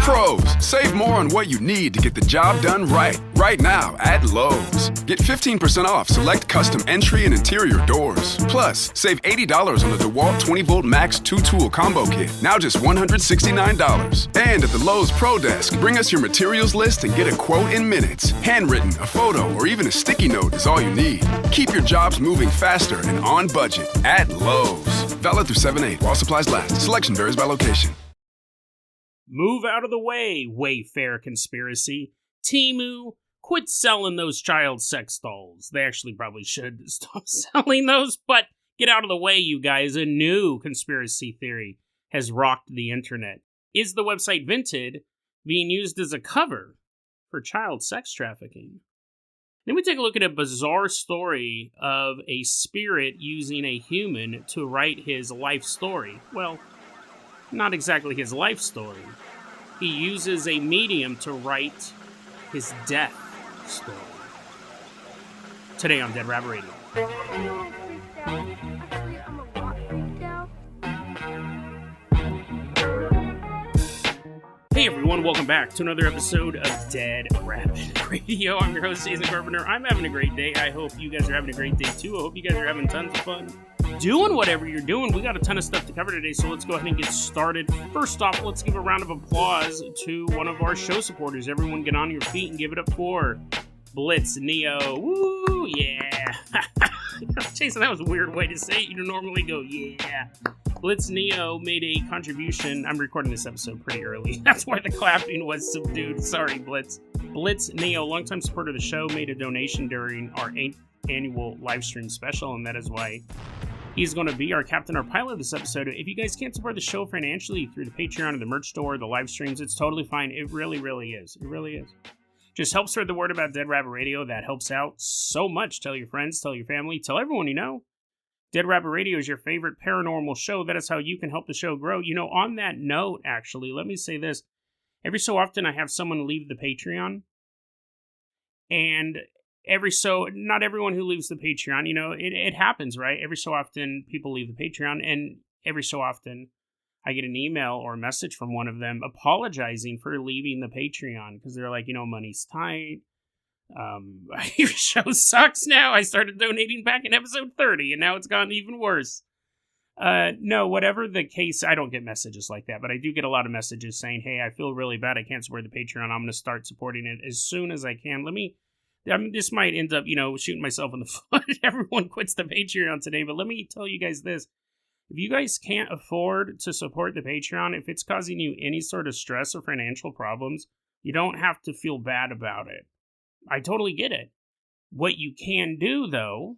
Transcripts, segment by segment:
Pros, save more on what you need to get the job done right. Right now at Lowe's. Get 15% off select custom entry and interior doors. Plus, save $80 on the DeWalt 20-volt Max 2-tool combo kit. Now just $169. And at the Lowe's Pro Desk, bring us your materials list and get a quote in minutes. Handwritten, a photo, or even a sticky note is all you need. Keep your jobs moving faster and on budget at Lowe's. Valid through 7/8 while supplies last. Selection varies by location. Move out of the way, Wayfair conspiracy. Temu, quit selling those child sex dolls. They actually probably should stop selling those, but get out of the way, you guys. A new conspiracy theory has rocked the internet. Is the website Vinted being used as a cover for child sex trafficking? Then we take a look at a bizarre story of a spirit using a human to write his life story. Well, not exactly his life story. He uses a medium to write his death story. Today on Dead Rabbit Radio. Hey everyone, welcome back to another episode of Dead Rabbit Radio. I'm your host, Jason Carpenter. I'm having a great day. I hope you guys are having a great day too. I hope you guys are having tons of fun doing whatever you're doing. We got a ton of stuff to cover today, so let's go ahead and get started. First off, let's give a round of applause to one of our show supporters. Everyone get on your feet and give it up for Blitz Neo. Woo, yeah. Jason, that was a weird way to say it. You normally go, yeah. Blitz Neo made a contribution. I'm recording this episode pretty early. That's why the clapping was subdued. Sorry, Blitz. Blitz Neo, longtime supporter of the show, made a donation during our 8th annual live stream special, and that is why he's going to be our captain or pilot this episode. If you guys can't support the show financially through the Patreon or the merch store, the live streams, it's totally fine. It really, really is. It really is. Just help spread the word about Dead Rabbit Radio. That helps out so much. Tell your friends, tell your family, tell everyone you know. Dead Rabbit Radio is your favorite paranormal show. That is how you can help the show grow. You know, on that note, actually, let me say this. Every so often I have someone leave the Patreon. And not everyone who leaves the Patreon, you know, it happens, right? Every so often people leave the Patreon, and every so often I get an email or a message from one of them apologizing for leaving the Patreon because they're like, you know, money's tight. Your show sucks now. I started donating back in episode 30 and now it's gotten even worse. No, whatever the case, I don't get messages like that, but I do get a lot of messages saying, hey, I feel really bad. I can't support the Patreon. I'm going to start supporting it as soon as I can. This might end up, you know, shooting myself in the foot. Everyone quits the Patreon today, but let me tell you guys this. If you guys can't afford to support the Patreon, if it's causing you any sort of stress or financial problems, you don't have to feel bad about it. I totally get it. What you can do, though,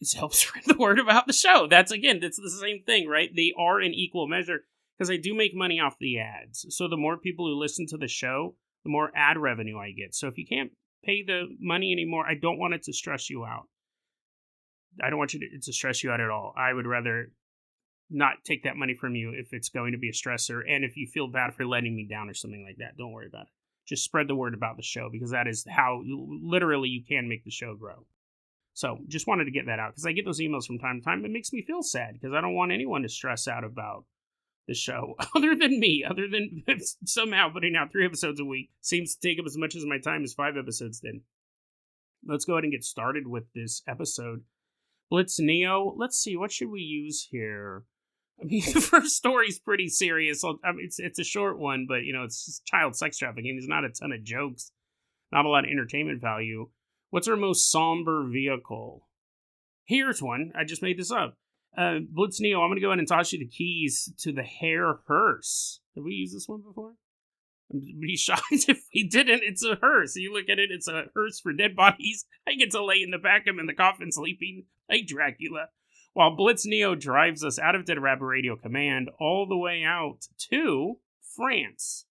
is help spread the word about the show. It's the same thing, right? They are in equal measure, because I do make money off the ads. So the more people who listen to the show, the more ad revenue I get. So if you can't pay the money anymore, I don't want it to stress you out. I don't want you to stress you out at all. I would rather not take that money from you if it's going to be a stressor. And if you feel bad for letting me down or something like that, don't worry about it. Just spread the word about the show, because that is how literally you can make the show grow. So just wanted to get that out, because I get those emails from time to time. It makes me feel sad, because I don't want anyone to stress out about the show other than me, other than somehow putting out 3 episodes a week. Seems to take up as much as my time as 5 episodes did. Let's go ahead and get started with this episode. Blitz Neo, let's see, what should we use here? I mean, the first story's pretty serious. It's a short one, but, you know, it's just child sex trafficking. There's not a ton of jokes, not a lot of entertainment value. What's our most somber vehicle? Here's one. I just made this up. Blitz Neo, I'm going to go ahead and toss you the keys to the hair hearse. Have we used this one before? I'd be shocked if we didn't. It's a hearse. You look at it, it's a hearse for dead bodies. I get to lay in the back of him in the coffin sleeping like Dracula, while Blitz Neo drives us out of Dead Rabbit Radio Command all the way out to France.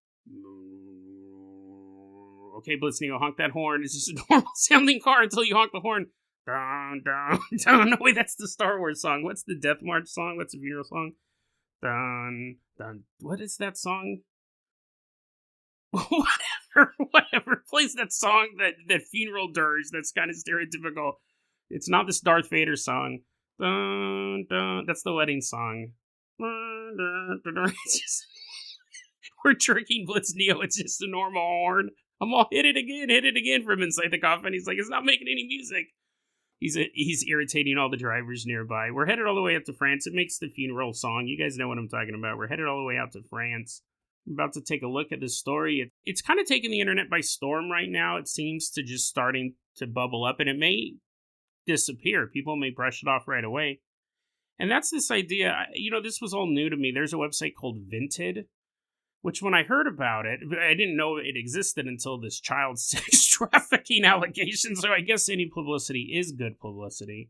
Okay, Blitz Neo, honk that horn. It's just a normal sounding car until you honk the horn. Dun, dun, dun. No, wait, that's the Star Wars song. What's the Death March song? What's the funeral song? Dun, dun. What is that song? Whatever. Plays that song, that funeral dirge that's kind of stereotypical. It's not this Darth Vader song. Dun, dun. That's the wedding song. Dun, dun, dun, dun. It's just... We're tricking Blitz Neo. It's just a normal horn. I'm all hit it again from inside the coffin. He's like, it's not making any music. He's irritating all the drivers nearby. We're headed all the way up to France. It makes the funeral song. You guys know what I'm talking about. We're headed all the way out to France. I'm about to take a look at this story. It's kind of taking the internet by storm right now. It seems to just starting to bubble up, and it may disappear. People may brush it off right away. And that's this idea. This was all new to me. There's a website called Vinted, which when I heard about it, I didn't know it existed until this child sex trafficking allegation. So I guess any publicity is good publicity.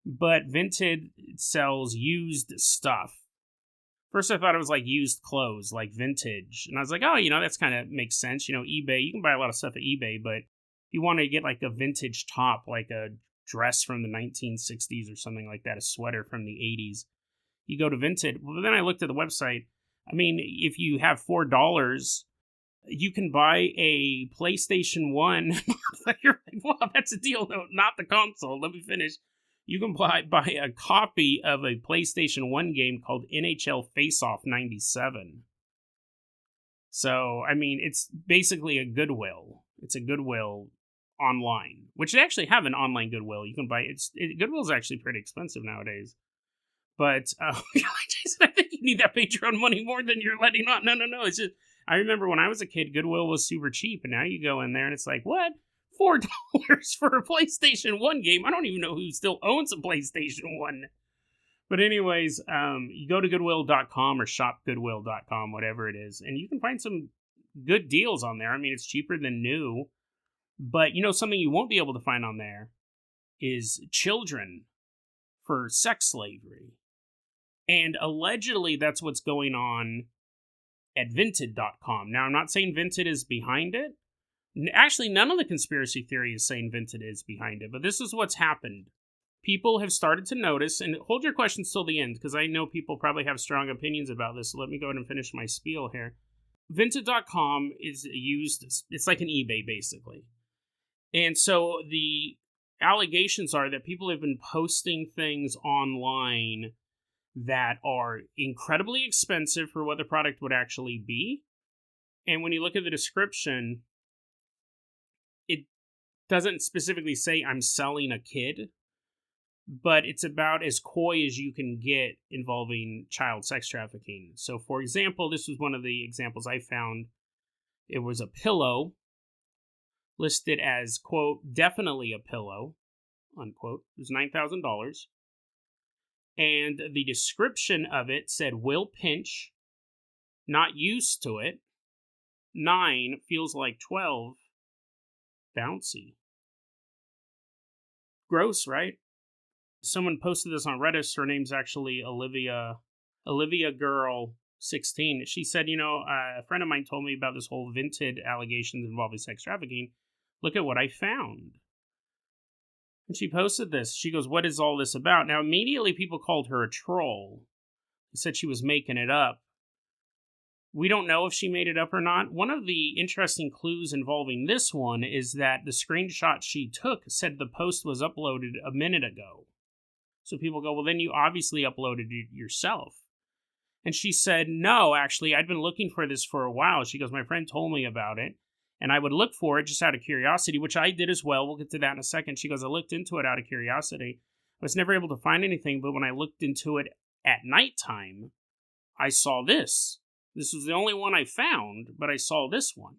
But Vinted sells used stuff. First I thought it was like used clothes, like vintage. And I was like, oh, that's kind of makes sense. eBay, you can buy a lot of stuff at eBay, but if you want to get like a vintage top, like a dress from the 1960s or something like that, a sweater from the 80s, you go to Vinted. Well, then I looked at the website. I mean, if you have $4, you can buy a PlayStation 1. You're like, wow, that's a deal. No, not the console. Let me finish. You can buy a copy of a PlayStation 1 game called NHL Face-Off 97. So, I mean, it's basically a Goodwill. It's a Goodwill online, which they actually have an online Goodwill. You can buy Goodwill's actually pretty expensive nowadays. But, Jason, I think you need that Patreon money more than you're letting on. No. It's just, I remember when I was a kid, Goodwill was super cheap, and now you go in there and it's like, what? $4 for a PlayStation 1 game? I don't even know who still owns a PlayStation 1. But anyways, you go to Goodwill.com or shopgoodwill.com, whatever it is, and you can find some good deals on there. I mean, it's cheaper than new. But, something you won't be able to find on there is children for sex slavery. And allegedly, that's what's going on at Vinted.com. Now, I'm not saying Vinted is behind it. Actually, none of the conspiracy theory is saying Vinted is behind it, but this is what's happened. People have started to notice, and hold your questions till the end, because I know people probably have strong opinions about this, so let me go ahead and finish my spiel here. Vinted.com is used, it's like an eBay, basically. And so the allegations are that people have been posting things online that are incredibly expensive for what the product would actually be. And when you look at the description, it doesn't specifically say I'm selling a kid, but it's about as coy as you can get involving child sex trafficking. So, for example, this was one of the examples I found. It was a pillow listed as, quote, definitely a pillow, unquote. It was $9,000. And the description of it said, will pinch, not used to it, 9, feels like 12, bouncy. Gross, right? Someone posted this on Reddit. Her name's actually Olivia Girl 16. She said, a friend of mine told me about this whole Vinted allegations involving sex trafficking. Look at what I found. And she posted this. She goes, what is all this about? Now, immediately people called her a troll. They said she was making it up. We don't know if she made it up or not. One of the interesting clues involving this one is that the screenshot she took said the post was uploaded a minute ago. So people go, well, then you obviously uploaded it yourself. And she said, no, actually, I'd been looking for this for a while. She goes, my friend told me about it, and I would look for it just out of curiosity, which I did as well. We'll get to that in a second. She goes, I looked into it out of curiosity. I was never able to find anything, but when I looked into it at nighttime, I saw this. This was the only one I found, but I saw this one.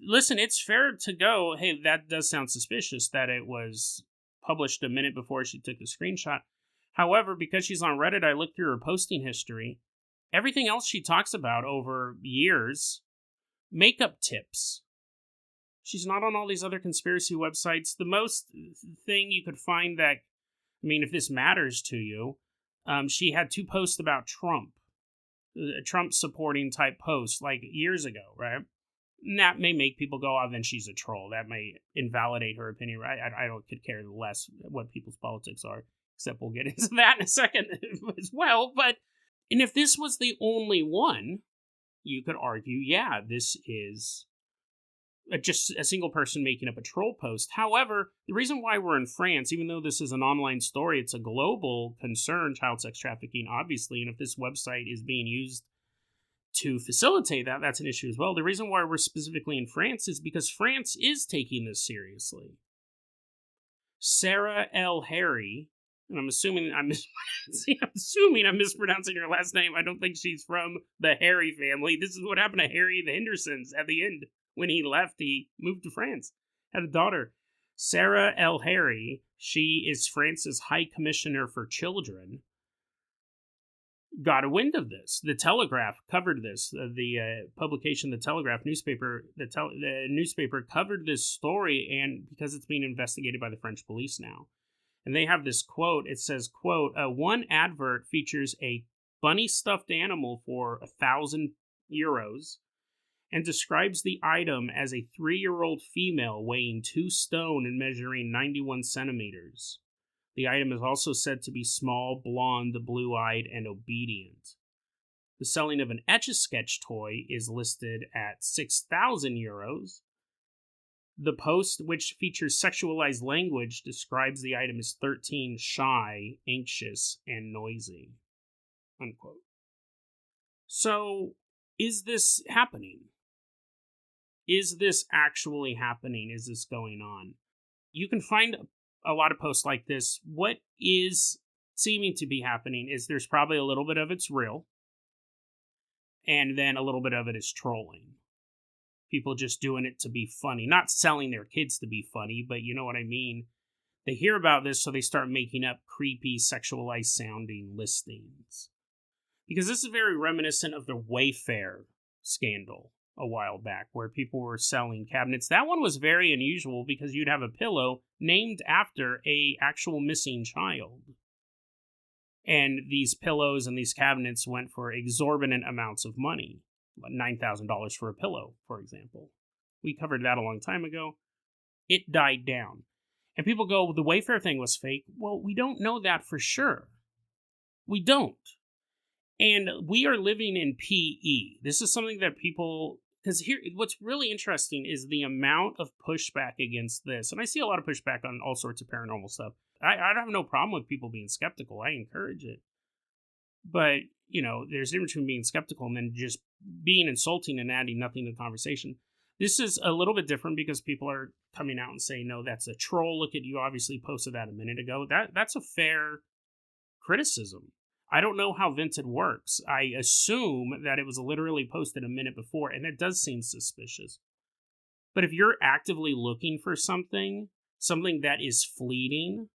Listen, it's fair to go, hey, that does sound suspicious that it was published a minute before she took the screenshot. However, because she's on Reddit, I looked through her posting history. Everything else she talks about over years, makeup tips. She's not on all these other conspiracy websites. The most thing you could find that, I mean, if this matters to you, she had 2 posts about Trump. Trump supporting type posts like years ago, right? And that may make people go, oh, then she's a troll. That may invalidate her opinion, right? I could care less what people's politics are, except we'll get into that in a second as well. And if this was the only one, you could argue, yeah, this is just a single person making up a troll post. However, the reason why we're in France, even though this is an online story, it's a global concern, child sex trafficking, obviously, and if this website is being used to facilitate that, that's an issue as well. The reason why we're specifically in France is because France is taking this seriously. Sarah L. Harry, and I'm assuming I'm mispronouncing her last name. I don't think she's from the Harry family. This is what happened to Harry the Hendersons at the end. When he left, he moved to France. Had a daughter. Sarah L. Harry, she is France's High Commissioner for Children, got a wind of this. The Telegraph covered this. The publication, the Telegraph newspaper, the newspaper covered this story, and because it's being investigated by the French police now. And they have this quote. It says, quote, one advert features a bunny stuffed animal for 1,000 euros and describes the item as a 3-year-old female weighing 2 stone and measuring 91 centimeters. The item is also said to be small, blonde, blue-eyed, and obedient. The selling of an Etch-a-Sketch toy is listed at 6,000 euros. The post, which features sexualized language, describes the item as 13, shy, anxious, and noisy. Unquote. So, is this happening? Is this actually happening? Is this going on? You can find a lot of posts like this. What is seeming to be happening is there's probably a little bit of it's real, and then a little bit of it is trolling. People just doing it to be funny. Not selling their kids to be funny, but you know what I mean. They hear about this, so they start making up creepy, sexualized sounding listings. Because this is very reminiscent of the Wayfair scandal a while back, where people were selling cabinets. That one was very unusual because you'd have a pillow named after a actual missing child. And these pillows and these cabinets went for exorbitant amounts of money. $9,000 for a pillow, for example. We covered that a long time ago. It died down. And people go, well, the Wayfair thing was fake. Well, we don't know that for sure. We don't. And we are living in PE. This is something that people... Because here, what's really interesting is the amount of pushback against this. And I see a lot of pushback on all sorts of paranormal stuff. I have no problem with people being skeptical. I encourage it. But, you know, there's a difference between being skeptical and then just being insulting and adding nothing to the conversation. This is a little bit different because people are coming out and saying, no, that's a troll. Look at you obviously posted that a minute ago. That's a fair criticism. I don't know how Vinted works. I assume that it was literally posted a minute before, and that does seem suspicious. But if you're actively looking for something that is fleeting,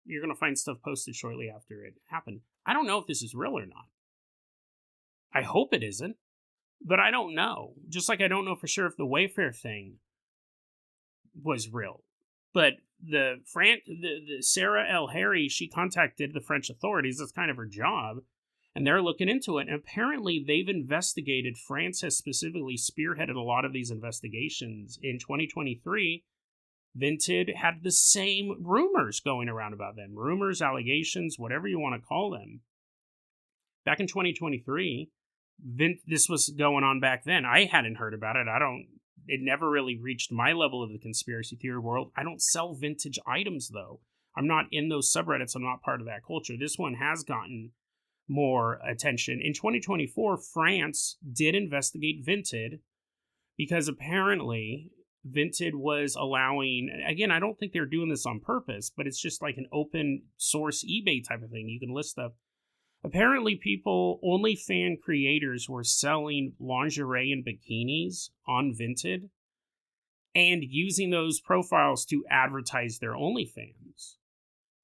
you're going to find stuff posted shortly after it happened. I don't know if this is real or not. I hope it isn't, but I don't know. Just like I don't know for sure if the Wayfair thing was real. But the Sarah L. Harry, she contacted the French authorities. That's kind of her job. And they're looking into it. And apparently they've investigated. France has specifically spearheaded a lot of these investigations. In 2023, Vinted had the same rumors going around about them. Rumors, allegations, whatever you want to call them. Back in 2023, this was going on back then. I hadn't heard about it. It never really reached my level of the conspiracy theory world. I don't sell vintage items, though. I'm not in those subreddits. I'm not part of that culture. This one has gotten more attention. In 2024, France did investigate Vinted because apparently Vinted was allowing... Again, I don't think they're doing this on purpose, but it's just like an open source eBay type of thing. You can list stuff. Apparently, OnlyFans creators were selling lingerie and bikinis on Vinted and using those profiles to advertise their OnlyFans.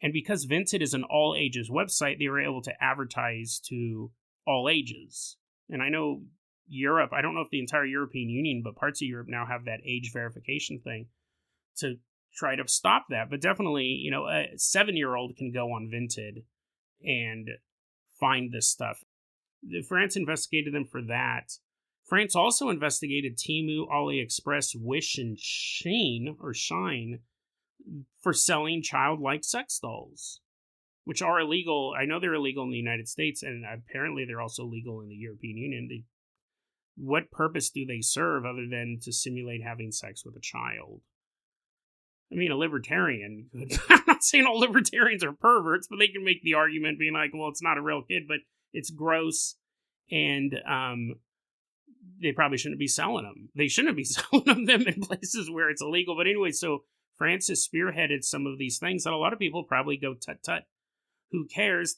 And because Vinted is an all-ages website, they were able to advertise to all ages. And I know Europe, I don't know if the entire European Union, but parts of Europe now have that age verification thing to try to stop that. But definitely, a 7-year-old can go on Vinted and find this stuff. France investigated them for that. France also investigated Temu, AliExpress, Wish, and Shine for selling childlike sex dolls, which are illegal. I know they're illegal in the United States, and apparently they're also legal in the European Union. What purpose do they serve other than to simulate having sex with a child? I mean, a libertarian could... I'm not saying all libertarians are perverts, but they can make the argument being like, well, it's not a real kid, but it's gross And they probably shouldn't be selling them. They shouldn't be selling them in places where it's illegal. But anyway, so Francis spearheaded some of these things that a lot of people probably go, tut-tut. Who cares?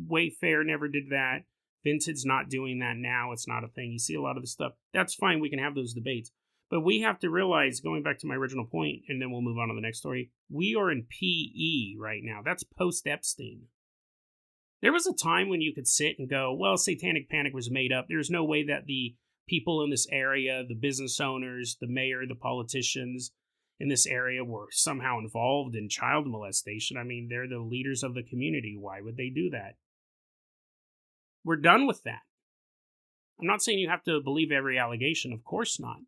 Wayfair never did that. Vinted's not doing that now. It's not a thing. You see a lot of this stuff. That's fine. We can have those debates. But we have to realize, going back to my original point, and then we'll move on to the next story, we are in PE right now. That's post-Epstein. There was a time when you could sit and go, well, satanic panic was made up. There's no way that the people in this area, the business owners, the mayor, the politicians in this area were somehow involved in child molestation. I mean, they're the leaders of the community. Why would they do that? We're done with that. I'm not saying you have to believe every allegation. Of course not.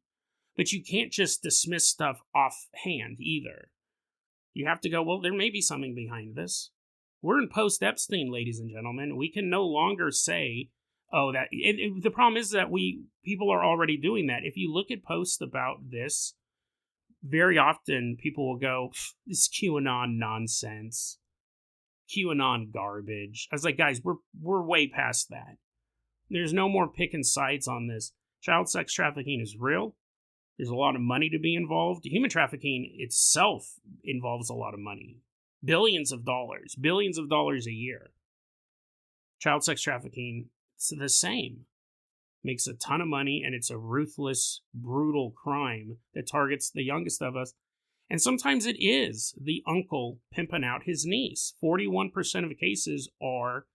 But you can't just dismiss stuff offhand either. You have to go, well, there may be something behind this. We're in post-Epstein, ladies and gentlemen. We can no longer say, oh, that... the problem is that people are already doing that. If you look at posts about this, very often people will go, this QAnon nonsense. QAnon garbage. I was like, guys, we're way past that. There's no more picking sides on this. Child sex trafficking is real. There's a lot of money to be involved. Human trafficking itself involves a lot of money. Billions of dollars a year. Child sex trafficking, it's the same. Makes a ton of money, and it's a ruthless, brutal crime that targets the youngest of us. And sometimes it is the uncle pimping out his niece. 41% of cases are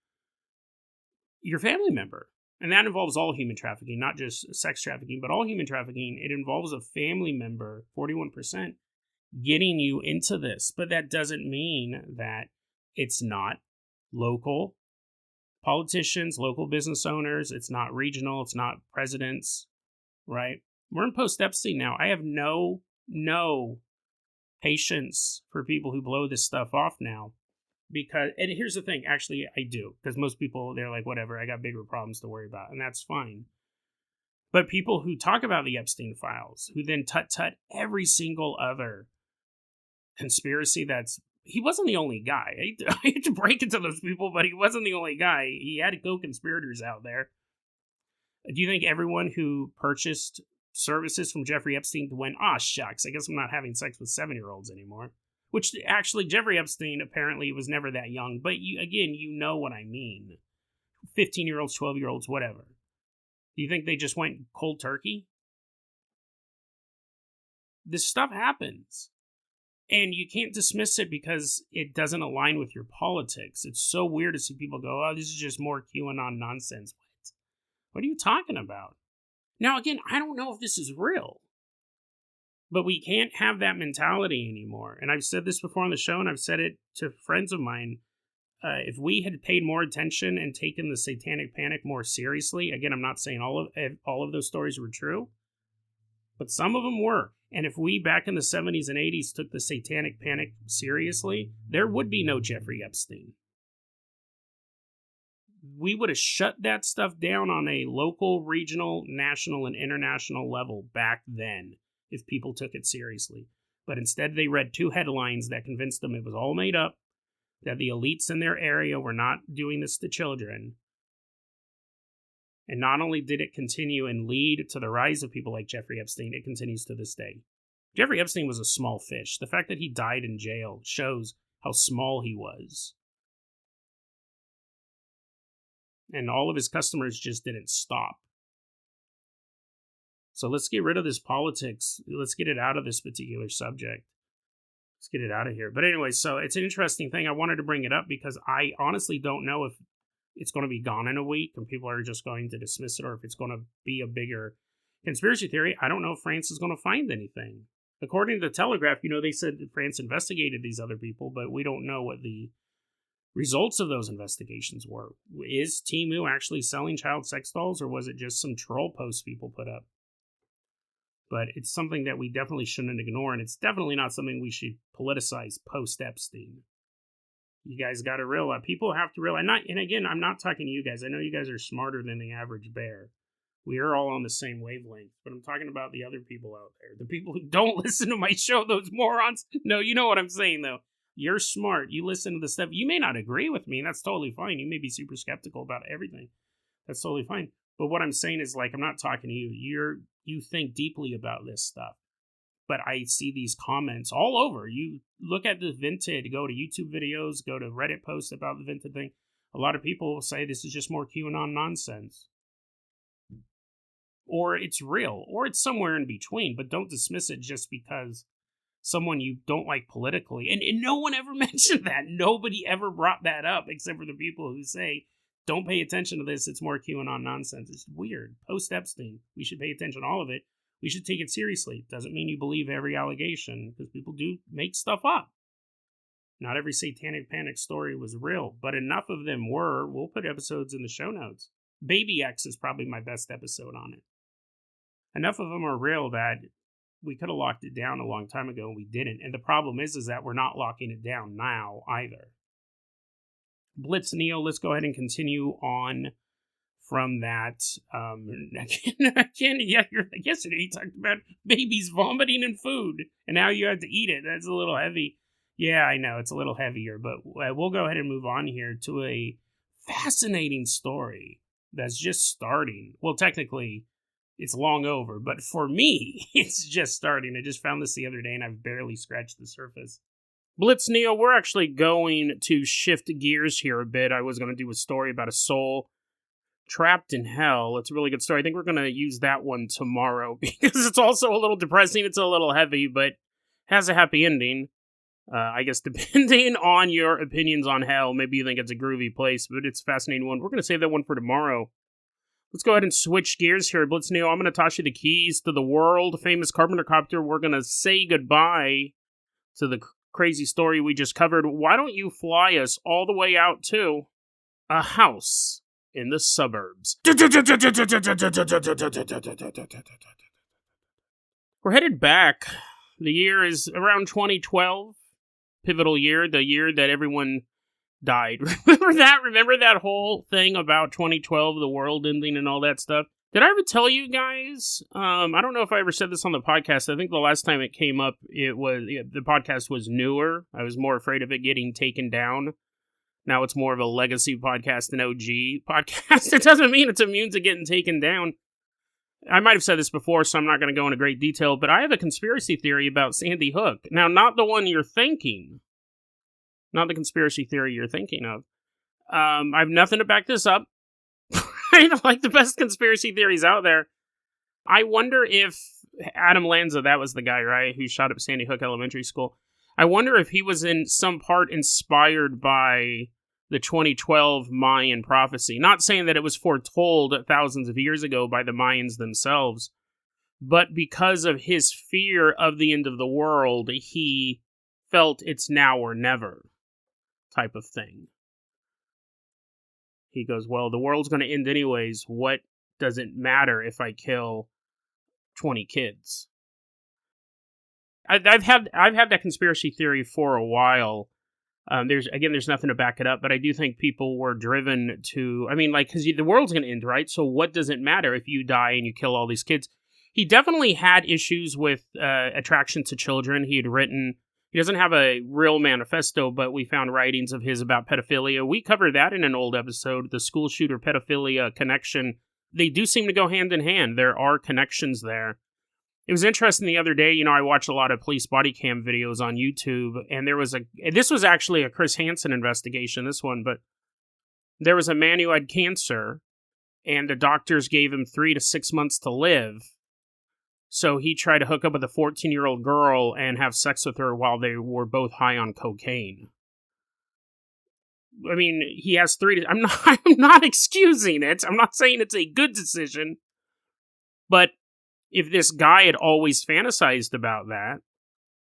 your family member. And that involves all human trafficking, not just sex trafficking, but all human trafficking. It involves a family member, 41%, getting you into this. But that doesn't mean that it's not local politicians, local business owners. It's not regional. It's not presidents, right? We're in post-Epstein now. I have no patience for people who blow this stuff off now. Because, and here's the thing, actually, I do. Because most people, they're like, whatever, I got bigger problems to worry about. And that's fine. But people who talk about the Epstein files, who then tut-tut every single other conspiracy he wasn't the only guy. I hate to break it to those people, but he wasn't the only guy. He had co-conspirators out there. Do you think everyone who purchased services from Jeffrey Epstein went, shucks, I guess I'm not having sex with 7-year-olds anymore? Which, actually, Jeffrey Epstein apparently was never that young. But, you know what I mean. 15-year-olds, 12-year-olds, whatever. Do you think they just went cold turkey? This stuff happens. And you can't dismiss it because it doesn't align with your politics. It's so weird to see people go, oh, this is just more QAnon nonsense. What are you talking about? Now, again, I don't know if this is real. But we can't have that mentality anymore. And I've said this before on the show, and I've said it to friends of mine. If we had paid more attention and taken the satanic panic more seriously, again, I'm not saying all of those stories were true, but some of them were. And if we, back in the 70s and 80s, took the satanic panic seriously, there would be no Jeffrey Epstein. We would have shut that stuff down on a local, regional, national, and international level back then, if people took it seriously. But instead they read 2 headlines that convinced them it was all made up, that the elites in their area were not doing this to children. And not only did it continue and lead to the rise of people like Jeffrey Epstein, it continues to this day. Jeffrey Epstein was a small fish. The fact that he died in jail shows how small he was. And all of his customers just didn't stop. So let's get rid of this politics. Let's get it out of this particular subject. Let's get it out of here. But anyway, so it's an interesting thing. I wanted to bring it up because I honestly don't know if it's going to be gone in a week and people are just going to dismiss it, or if it's going to be a bigger conspiracy theory. I don't know if France is going to find anything. According to the Telegraph, they said that France investigated these other people, but we don't know what the results of those investigations were. Is Temu actually selling child sex dolls, or was it just some troll posts people put up? But it's something that we definitely shouldn't ignore, and it's definitely not something we should politicize post-Epstein. You guys got to realize, people have to realize, and again, I'm not talking to you guys. I know you guys are smarter than the average bear. We are all on the same wavelength, but I'm talking about the other people out there. The people who don't listen to my show, those morons. No, you know what I'm saying, though. You're smart. You listen to the stuff. You may not agree with me, and that's totally fine. You may be super skeptical about everything. That's totally fine. But what I'm saying is, like, I'm not talking to you. You think deeply about this stuff. But I see these comments all over. You look at the Vinted, go to YouTube videos, go to Reddit posts about the Vinted thing. A lot of people will say this is just more QAnon nonsense. Or it's real, or it's somewhere in between. But don't dismiss it just because someone you don't like politically. And no one ever mentioned that. Nobody ever brought that up except for the people who say, don't pay attention to this. It's more QAnon nonsense. It's weird. Post-Epstein. We should pay attention to all of it. We should take it seriously. Doesn't mean you believe every allegation, because people do make stuff up. Not every satanic panic story was real, but enough of them were. We'll put episodes in the show notes. Baby X is probably my best episode on it. Enough of them are real that we could have locked it down a long time ago, and we didn't. And the problem is that we're not locking it down now either. Blitz Neo, let's go ahead and continue on from that. Yesterday you talked about babies vomiting in food, and now you have to eat it. That's a little heavy. Yeah, I know, it's a little heavier, but we'll go ahead and move on here to a fascinating story that's just starting. Well, technically, it's long over, but for me, it's just starting. I just found this the other day, and I've barely scratched the surface. Blitz Neo, we're actually going to shift gears here a bit. I was going to do a story about a soul trapped in hell. It's a really good story. I think we're going to use that one tomorrow because it's also a little depressing. It's a little heavy, but has a happy ending. I guess depending on your opinions on hell, maybe you think it's a groovy place, but it's a fascinating one. We're going to save that one for tomorrow. Let's go ahead and switch gears here. Blitz Neo, I'm going to toss you the keys to the world-famous Carpenter Copter. We're going to say goodbye to the crazy story we just covered. Why don't you fly us all the way out to a house in the suburbs? We're headed back. The year is around 2012. Pivotal year, the year that everyone died. Remember that? Remember that whole thing about 2012, the world ending and all that stuff? Did I ever tell you guys? I don't know if I ever said this on the podcast. I think the last time it came up, the podcast was newer. I was more afraid of it getting taken down. Now it's more of a legacy podcast, an OG podcast. It doesn't mean it's immune to getting taken down. I might have said this before, so I'm not going to go into great detail, but I have a conspiracy theory about Sandy Hook. Now, not the one you're thinking. Not the conspiracy theory you're thinking of. I have nothing to back this up. I like the best conspiracy theories out there. I wonder if Adam Lanza, that was the guy, right, who shot up Sandy Hook Elementary School. I wonder if he was in some part inspired by the 2012 Mayan prophecy. Not saying that it was foretold thousands of years ago by the Mayans themselves, but because of his fear of the end of the world, he felt it's now or never type of thing. He goes, well, the world's going to end anyways. What does it matter if I kill 20 kids? I've had that conspiracy theory for a while. There's nothing to back it up, but I do think people were driven to, because the world's going to end, right? So what does it matter if you die and you kill all these kids? He definitely had issues with attraction to children. He doesn't have a real manifesto, but we found writings of his about pedophilia. We covered that in an old episode, the school shooter pedophilia connection. They do seem to go hand in hand. There are connections there. It was interesting the other day, I watched a lot of police body cam videos on YouTube, and this was actually a Chris Hansen investigation, this one, but there was a man who had cancer, and the doctors gave him 3 to 6 months to live. So he tried to hook up with a 14-year-old girl and have sex with her while they were both high on cocaine. He has I'm not excusing it. I'm not saying it's a good decision, but if this guy had always fantasized about that,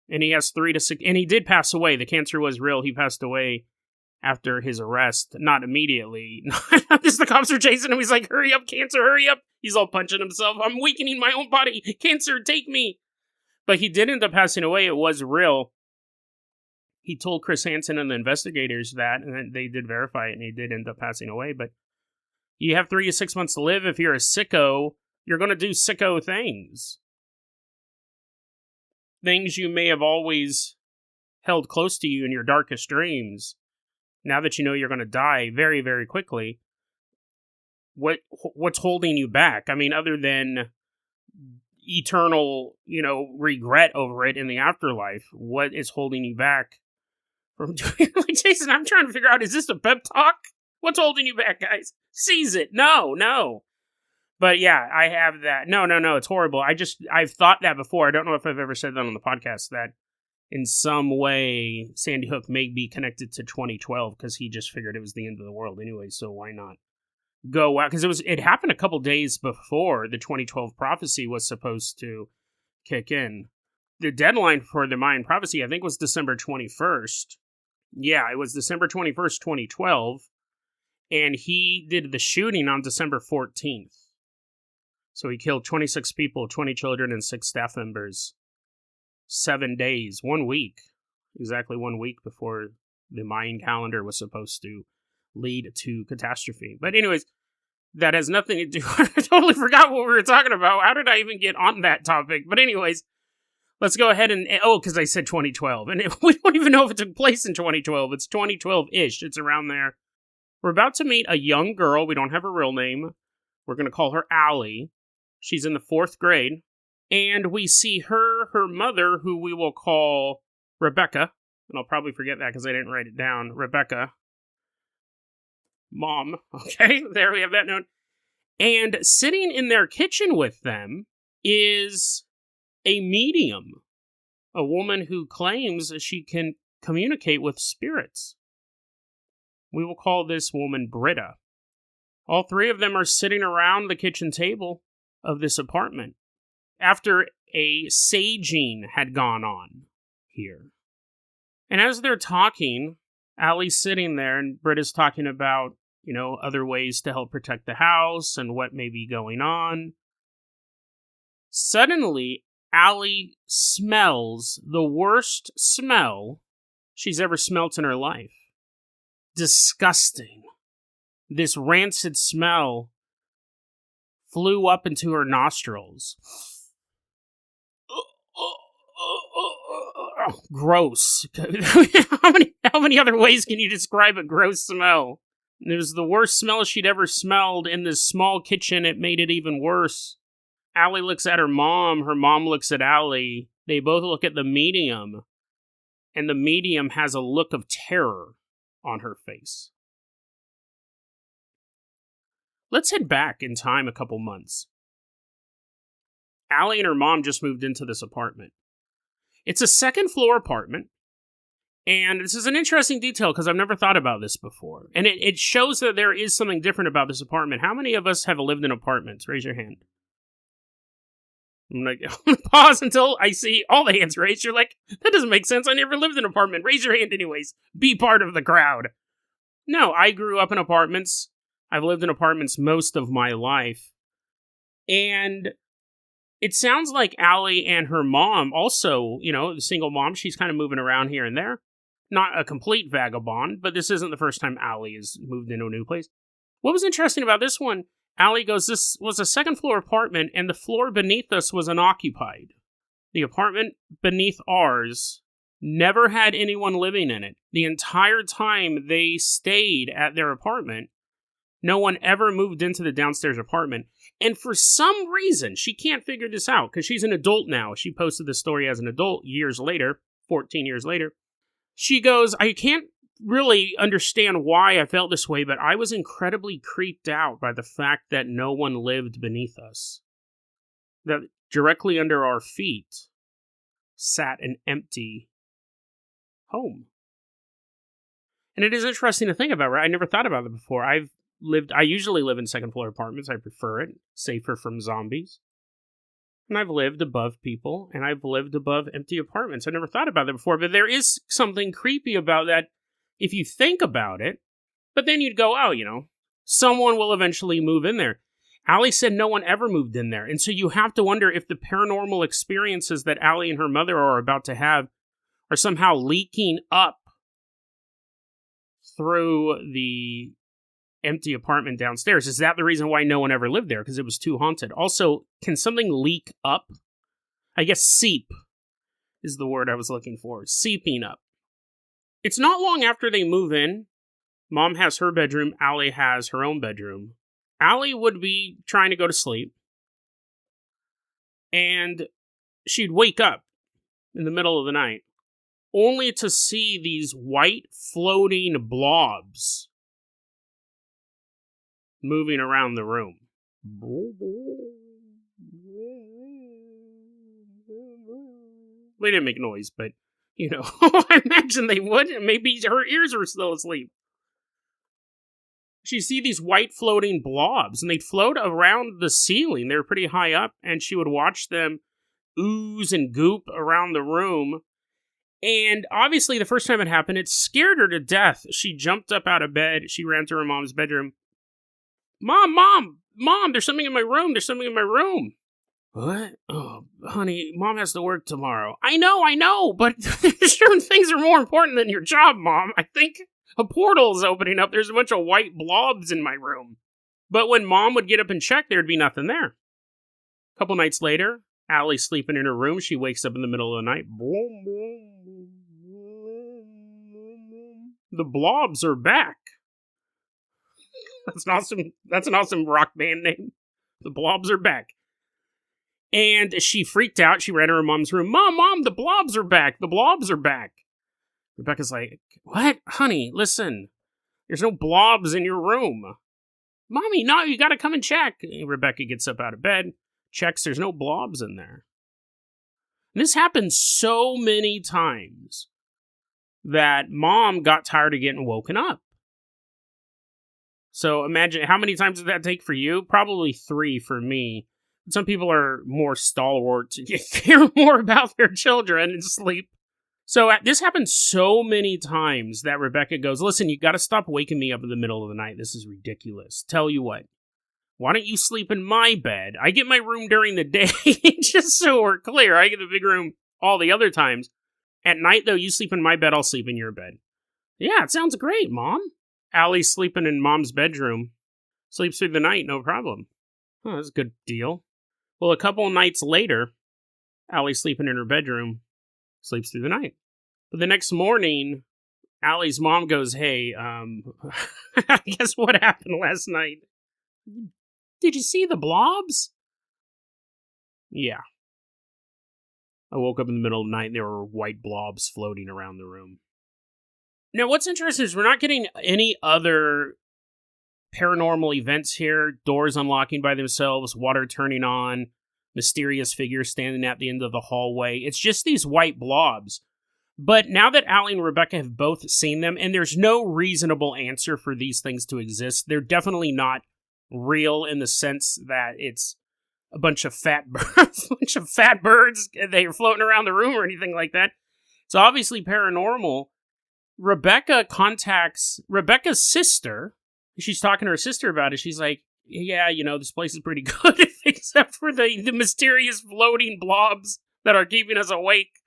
and he has 3 to 6, and he did pass away, the cancer was real, he passed away after his arrest, not immediately. Just the cops are chasing him, he's like, hurry up, cancer, hurry up! He's all punching himself, I'm weakening my own body, cancer, take me! But he did end up passing away, it was real. He told Chris Hansen and the investigators that, and they did verify it, and he did end up passing away, but you have 3 to 6 months to live. If you're a sicko, you're going to do sicko things. Things you may have always held close to you in your darkest dreams. Now that you know you're going to die very, very quickly, what's holding you back? I mean, other than eternal, regret over it in the afterlife, what is holding you back from doing? Like, Jason, I'm trying to figure out, is this a pep talk? What's holding you back, guys? Seize it. No. But yeah, I have that. No, it's horrible. I've thought that before. I don't know if I've ever said that on the podcast, that in some way Sandy Hook may be connected to 2012 because he just figured it was the end of the world anyway, so why not go out? Because it happened a couple days before the 2012 prophecy was supposed to kick in. The deadline for the Mayan prophecy, I think, was December 21st. Yeah, it was December 21st, 2012. And he did the shooting on December 14th. So he killed 26 people, 20 children, and 6 staff members. 7 days, 1 week. Exactly 1 week before the Mayan calendar was supposed to lead to catastrophe. But anyways, that has nothing to do... I totally forgot what we were talking about. How did I even get on that topic? But anyways, let's go ahead and... Oh, because I said 2012. And we don't even know if it took place in 2012. It's 2012-ish. It's around there. We're about to meet a young girl. We don't have her real name. We're going to call her Allie. She's in the 4th grade. And we see her mother, who we will call Rebecca. And I'll probably forget that because I didn't write it down. Rebecca. Mom. Okay, there we have that note. And sitting in their kitchen with them is a medium. A woman who claims she can communicate with spirits. We will call this woman Britta. All 3 of them are sitting around the kitchen table of this apartment after a saging had gone on here. And as they're talking, Allie's sitting there and Britta's talking about, other ways to help protect the house and what may be going on. Suddenly, Allie smells the worst smell she's ever smelt in her life. Disgusting. This rancid smell flew up into her nostrils. Gross. How many other ways can you describe a gross smell? It was the worst smell she'd ever smelled in this small kitchen. It made it even worse. Allie looks at her mom looks at Allie. They both look at the medium, and the medium has a look of terror on her face. Let's head back in time a couple months. Allie and her mom just moved into this apartment. It's a 2nd floor apartment, and this is an interesting detail because I've never thought about this before. And it shows that there is something different about this apartment. How many of us have lived in apartments? Raise your hand. I'm going to pause until I see all the hands raised. You're like, that doesn't make sense. I never lived in an apartment. Raise your hand anyways. Be part of the crowd. No, I grew up in apartments. I've lived in apartments most of my life. And it sounds like Allie and her mom also, the single mom, she's kind of moving around here and there. Not a complete vagabond, but this isn't the first time Allie has moved into a new place. What was interesting about this one, Allie goes, this was a 2nd floor apartment, and the floor beneath us was unoccupied. The apartment beneath ours never had anyone living in it. The entire time they stayed at their apartment, no one ever moved into the downstairs apartment. And for some reason, she can't figure this out, because she's an adult now. She posted this story as an adult years later, 14 years later. She goes, I can't really understand why I felt this way, but I was incredibly creeped out by the fact that no one lived beneath us. That directly under our feet sat an empty home. And it is interesting to think about, right? I never thought about it before. I usually live in 2nd floor apartments. I prefer it. Safer from zombies. And I've lived above people, and I've lived above empty apartments. I never thought about that before, but there is something creepy about that if you think about it. But then you'd go, someone will eventually move in there. Allie said no one ever moved in there. And so you have to wonder if the paranormal experiences that Allie and her mother are about to have are somehow leaking up through the empty apartment downstairs. Is that the reason why no one ever lived there? Because it was too haunted. Also, can something leak up? I guess seep is the word I was looking for. Seeping up. It's not long after they move in. Mom has her bedroom. Allie has her own bedroom. Allie would be trying to go to sleep, and she'd wake up in the middle of the night, only to see these white floating blobs moving around the room. They didn't make noise, but, I imagine they would. Maybe her ears were still asleep. She'd see these white floating blobs, and they'd float around the ceiling. They were pretty high up, and she would watch them ooze and goop around the room. And obviously, the first time it happened, it scared her to death. She jumped up out of bed. She ran to her mom's bedroom. Mom, there's something in my room. What? Oh, honey, Mom has to work tomorrow. I know, but certain things are more important than your job, Mom. I think a portal is opening up. There's a bunch of white blobs in my room. But when Mom would get up and check, there'd be nothing there. A couple nights later, Allie's sleeping in her room. She wakes up in the middle of the night. The blobs are back. That's an awesome rock band name. The blobs are back. And she freaked out. She ran to her mom's room. Mom, the blobs are back. Rebecca's like, what? Honey, listen. There's no blobs in your room. Mommy, no, you gotta come and check. Rebecca gets up out of bed, checks, there's no blobs in there. And this happened so many times that Mom got tired of getting woken up. So imagine, how many times did that take for you? Probably 3 for me. Some people are more stalwart to care more about their children and sleep. So this happened so many times that Rebecca goes, listen, you got to stop waking me up in the middle of the night. This is ridiculous. Tell you what, why don't you sleep in my bed? I get my room during the day, just so we're clear. I get the big room all the other times. At night, though, you sleep in my bed, I'll sleep in your bed. Yeah, it sounds great, Mom. Allie's sleeping in Mom's bedroom. Sleeps through the night, no problem. Oh, that's a good deal. Well, a couple nights later, Allie's sleeping in her bedroom, sleeps through the night. But the next morning, Allie's mom goes, hey, guess what happened last night? Did you see the blobs? Yeah. I woke up in the middle of the night and there were white blobs floating around the room. Now, what's interesting is we're not getting any other paranormal events here. Doors unlocking by themselves, water turning on, mysterious figures standing at the end of the hallway. It's just these white blobs. But now that Allie and Rebecca have both seen them, and there's no reasonable answer for these things to exist, they're definitely not real in the sense that it's a bunch of fat birds, they're floating around the room or anything like that. It's obviously paranormal. Rebecca contacts Rebecca's sister. She's talking to her sister about it. She's like, yeah, this place is pretty good, except for the mysterious floating blobs that are keeping us awake.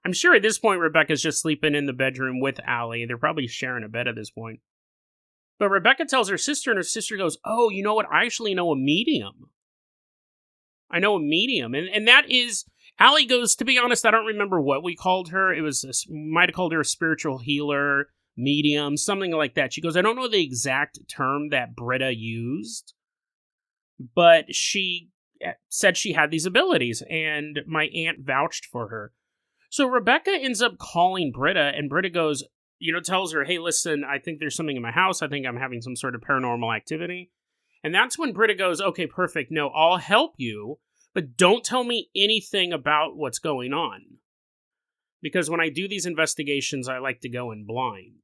I'm sure at this point, Rebecca's just sleeping in the bedroom with Allie. They're probably sharing a bed at this point. But Rebecca tells her sister, and her sister goes, oh, you know what? I actually know a medium. I know a medium. And that is, Allie goes, to be honest, I don't remember what we called her. Might have called her a spiritual healer, medium, something like that. She goes, I don't know the exact term that Britta used, but she said she had these abilities, and my aunt vouched for her. So Rebecca ends up calling Britta, and Britta goes, tells her, hey, listen, I think there's something in my house. I think I'm having some sort of paranormal activity. And that's when Britta goes, okay, perfect. No, I'll help you, but don't tell me anything about what's going on. Because when I do these investigations, I like to go in blind.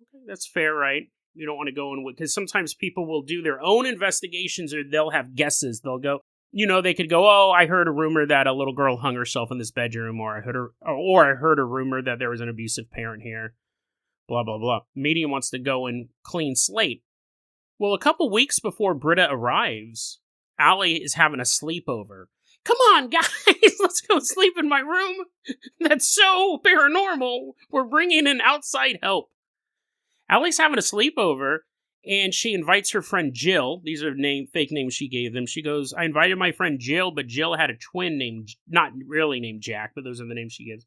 Okay, that's fair, right? You don't want to go in with, because sometimes people will do their own investigations or they'll have guesses. They'll go, they could go, oh, I heard a rumor that a little girl hung herself in this bedroom, or I heard a rumor that there was an abusive parent here, blah, blah, blah. Medium wants to go in clean slate. Well, a couple weeks before Britta arrives, Allie is having a sleepover. Come on, guys, let's go sleep in my room. That's so paranormal. We're bringing in outside help. Allie's having a sleepover, and she invites her friend Jill. These are fake names she gave them. She goes, I invited my friend Jill, but Jill had a twin named, not really named Jack, but those are the names she gives.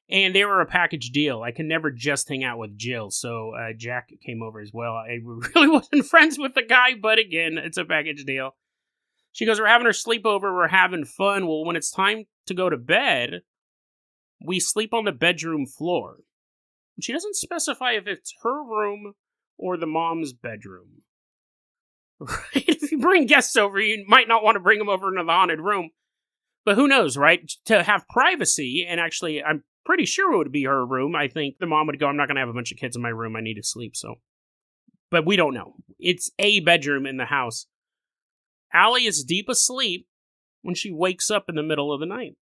And they were a package deal. I can never just hang out with Jill, so Jack came over as well. I really wasn't friends with the guy, but again, it's a package deal. She goes, we're having her sleepover, we're having fun. Well, when it's time to go to bed, we sleep on the bedroom floor. She doesn't specify if it's her room or the mom's bedroom. Right? If you bring guests over, you might not want to bring them over into the haunted room. But who knows, right? To have privacy, and actually, I'm pretty sure it would be her room. I think the mom would go, I'm not going to have a bunch of kids in my room. I need to sleep, so. But we don't know. It's a bedroom in the house. Allie is deep asleep when she wakes up in the middle of the night.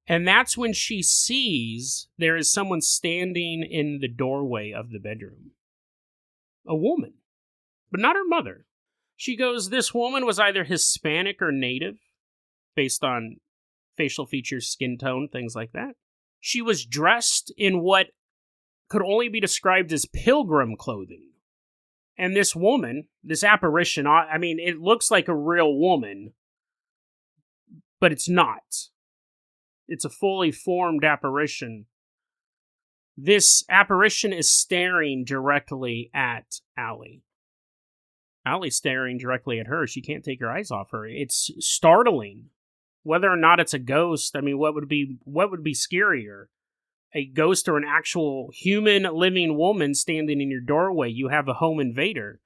And that's when she sees there is someone standing in the doorway of the bedroom. A woman, but not her mother. She goes, this woman was either Hispanic or Native, based on facial features, skin tone, things like that. She was dressed in what could only be described as pilgrim clothing. And this woman, this apparition, I mean, it looks like a real woman, but it's not. It's a fully formed apparition. This apparition is staring directly at Allie. Allie's staring directly at her. She can't take her eyes off her. It's startling. Whether or not it's a ghost, I mean, what would be scarier? A ghost or an actual human living woman standing in your doorway? You have a home invader.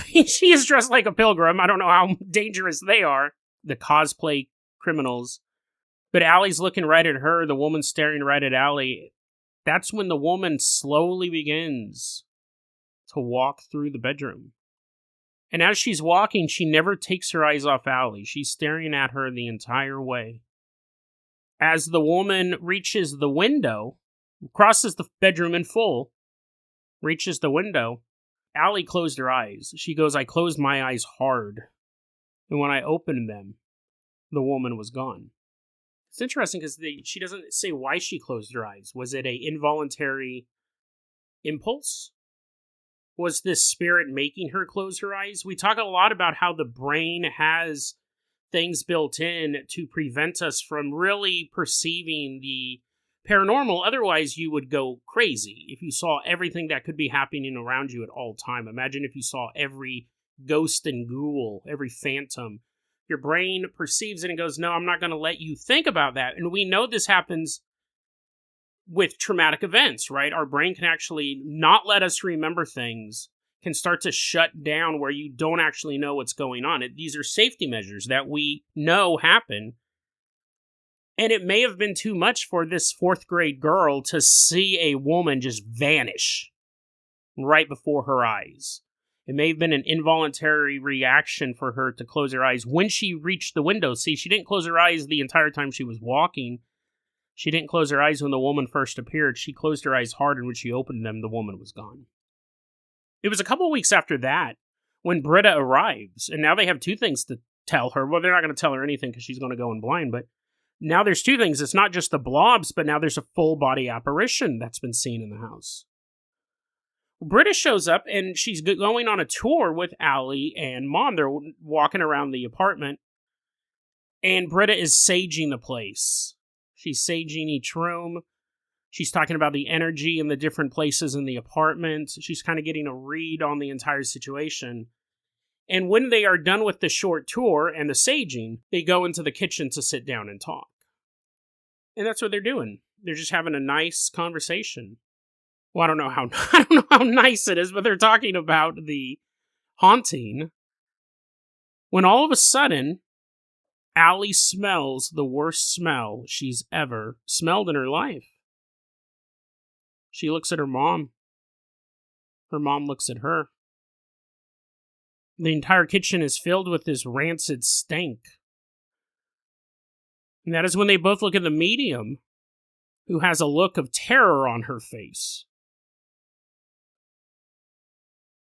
She is dressed like a pilgrim. I don't know how dangerous they are, the cosplay criminals. But Allie's looking right at her, the woman staring right at Allie. That's when the woman slowly begins to walk through the bedroom. And as she's walking, she never takes her eyes off Allie. She's staring at her the entire way. As the woman reaches the window, crosses the bedroom in full, reaches the window, Allie closed her eyes. She goes, I closed my eyes hard. And when I opened them, the woman was gone. It's interesting because she doesn't say why she closed her eyes. Was it an involuntary impulse? Was this spirit making her close her eyes? We talk a lot about how the brain has things built in to prevent us from really perceiving the paranormal. Otherwise, you would go crazy if you saw everything that could be happening around you at all time. Imagine if you saw every ghost and ghoul, every phantom. Your brain perceives it and goes, no, I'm not going to let you think about that. And we know this happens with traumatic events, right? Our brain can actually not let us remember things, can start to shut down where you don't actually know what's going on. These are safety measures that we know happen. And it may have been too much for this 4th grade girl to see a woman just vanish right before her eyes. It may have been an involuntary reaction for her to close her eyes when she reached the window. See, she didn't close her eyes the entire time she was walking. She didn't close her eyes when the woman first appeared. She closed her eyes hard, and when she opened them, the woman was gone. It was a couple of weeks after that when Britta arrives, and now they have 2 things to tell her. Well, they're not going to tell her anything because she's going to go in blind, but now there's 2 things. It's not just the blobs, but now there's a full-body apparition that's been seen in the house. Britta shows up, and she's going on a tour with Allie and Mom. They're walking around the apartment, and Britta is saging the place. She's saging each room. She's talking about the energy in the different places in the apartment. She's kind of getting a read on the entire situation. And when they are done with the short tour and the saging, they go into the kitchen to sit down and talk. And that's what they're doing. They're just having a nice conversation. Well, I don't know how nice it is, but they're talking about the haunting. When all of a sudden, Allie smells the worst smell she's ever smelled in her life. She looks at her mom. Her mom looks at her. The entire kitchen is filled with this rancid stink. And that is when they both look at the medium, who has a look of terror on her face.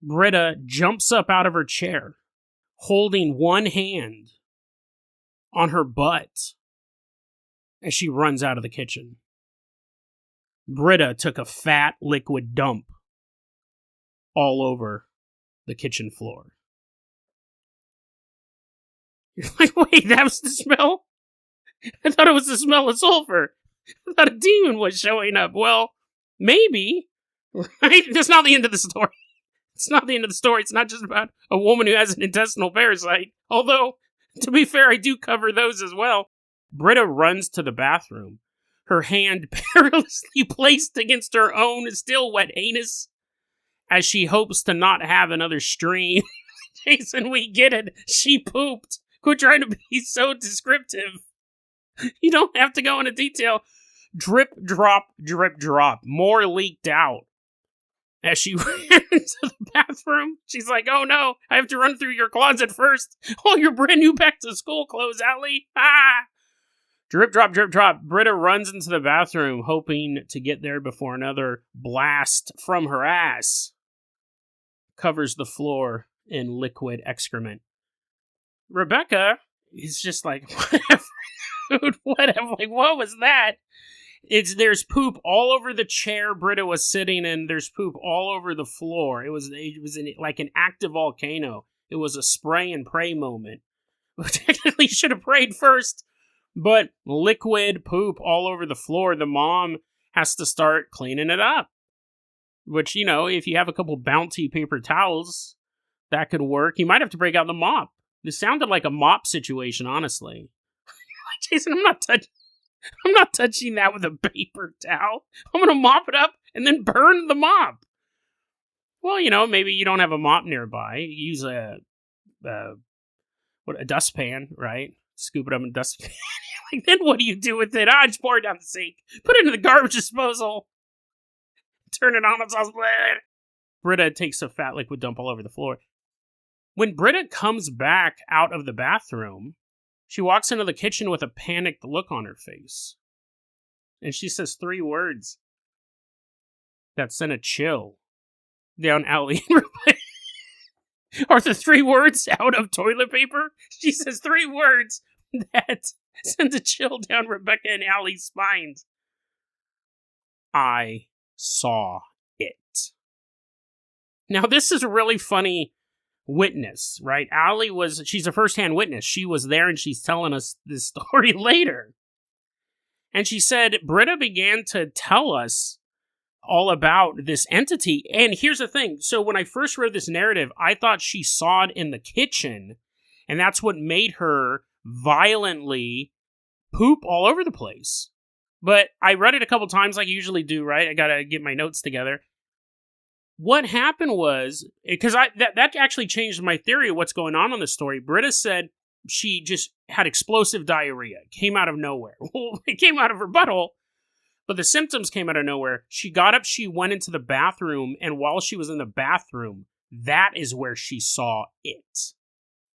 Britta jumps up out of her chair, holding one hand on her butt as she runs out of the kitchen. Britta took a fat liquid dump all over the kitchen floor. You're like, wait, that was the smell? I thought it was the smell of sulfur. I thought a demon was showing up. Well, maybe. Right? That's not the end of the story. It's not the end of the story. It's not just about a woman who has an intestinal parasite. Although, to be fair, I do cover those as well. Britta runs to the bathroom, her hand perilously placed against her own still wet anus, as she hopes to not have another stream. Jason, we get it. She pooped. Quit trying to be so descriptive. You don't have to go into detail. Drip, drop, drip, drop. More leaked out. As she ran into the bathroom, she's like, oh no, I have to run through your closet first. All your brand new back to school clothes, Allie. Ah! Drip, drop, drip, drop. Britta runs into the bathroom, hoping to get there before another blast from her ass covers the floor in liquid excrement. Rebecca is just like, whatever, dude, whatever. Like, what was that? There's poop all over the chair Britta was sitting in. There's poop all over the floor. It was like an active volcano. It was a spray and pray moment. Technically should have prayed first, but liquid poop all over the floor. The mom has to start cleaning it up. Which, if you have a couple bounty paper towels, that could work. You might have to break out the mop. This sounded like a mop situation, honestly. Jason, I'm not touching that with a paper towel. I'm going to mop it up and then burn the mop. Well, maybe you don't have a mop nearby. You use a dustpan, right? Scoop it up in a dustpan. Like, then what do you do with it? Just pour it down the sink. Put it into the garbage disposal. Turn it on. It's all split. Britta takes a fat liquid dump all over the floor. When Britta comes back out of the bathroom, she walks into the kitchen with a panicked look on her face. And she says 3 words that sent a chill down Allie and Rebecca. Are the 3 words out of toilet paper? She says 3 words that sent a chill down Rebecca and Allie's spines. I saw it. Now, this is a really funny witness, right? Allie she's a first-hand witness. She was there and she's telling us this story later. And she said, Britta began to tell us all about this entity. And here's the thing. So when I first read this narrative, I thought she saw it in the kitchen, and that's what made her violently poop all over the place. But I read it a couple times like I usually do, right? I gotta get my notes together. What happened was, because that actually changed my theory of what's going on in the story. Britta said she just had explosive diarrhea. It came out of nowhere. Well, it came out of her butthole, but the symptoms came out of nowhere. She got up, she went into the bathroom, and while she was in the bathroom, that is where she saw it.